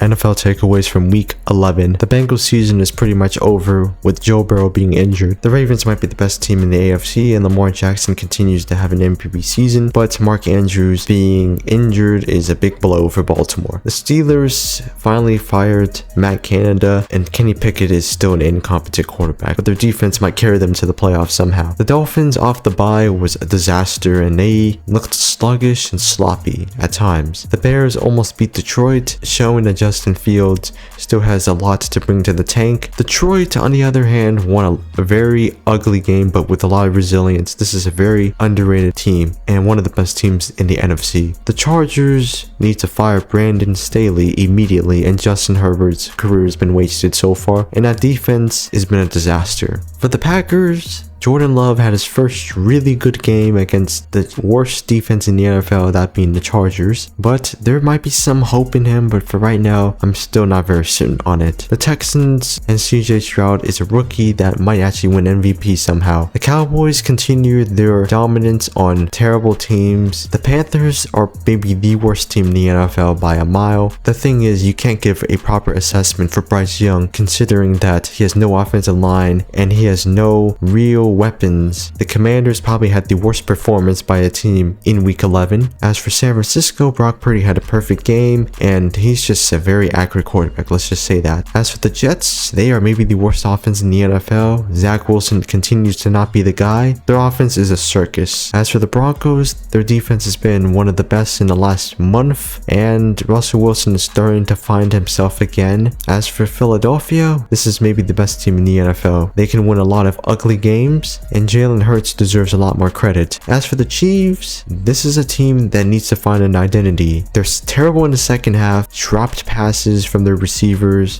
NFL takeaways from week 11. The Bengals season is pretty much over with Joe Burrow being injured. The Ravens might be the best team in the AFC and Lamar Jackson continues to have an MVP season, but Mark Andrews being injured is a big blow for Baltimore. The Steelers finally fired Matt Canada and Kenny Pickett is still an incompetent quarterback, but their defense might carry them to the playoffs somehow. The Dolphins off the bye was a disaster and they looked sluggish and sloppy at times. The Bears almost beat Detroit, showing that Justin Fields still has a lot to bring to the tank. Detroit, on the other hand, won a very ugly game, but with a lot of resilience. This is a very underrated team and one of the best teams in the NFC. The Chargers need to fire Brandon Staley immediately, and Justin Herbert's career has been wasted so far, and that defense has been a disaster. For the Packers, Jordan Love had his first really good game against the worst defense in the NFL, that being the Chargers. But there might be some hope in him, but for right now, I'm still not very certain on it. The Texans and CJ Stroud is a rookie that might actually win MVP somehow. The Cowboys continue their dominance on terrible teams. The Panthers are maybe the worst team in the NFL by a mile. The thing is, you can't give a proper assessment for Bryce Young considering that he has no offensive line and he has no real weapons. The Commanders probably had the worst performance by a team in week 11. As for San Francisco, Brock Purdy had a perfect game and he's just a very accurate quarterback, let's just say that. As for the Jets, they are maybe the worst offense in the NFL. Zach Wilson continues to not be the guy. Their offense is a circus. As for the Broncos, their defense has been one of the best in the last month and Russell Wilson is starting to find himself again. As for Philadelphia, this is maybe the best team in the NFL. They can win a lot of ugly games and Jalen Hurts deserves a lot more credit. As for the Chiefs, this is a team that needs to find an identity. They're terrible in the second half, dropped passes from their receivers,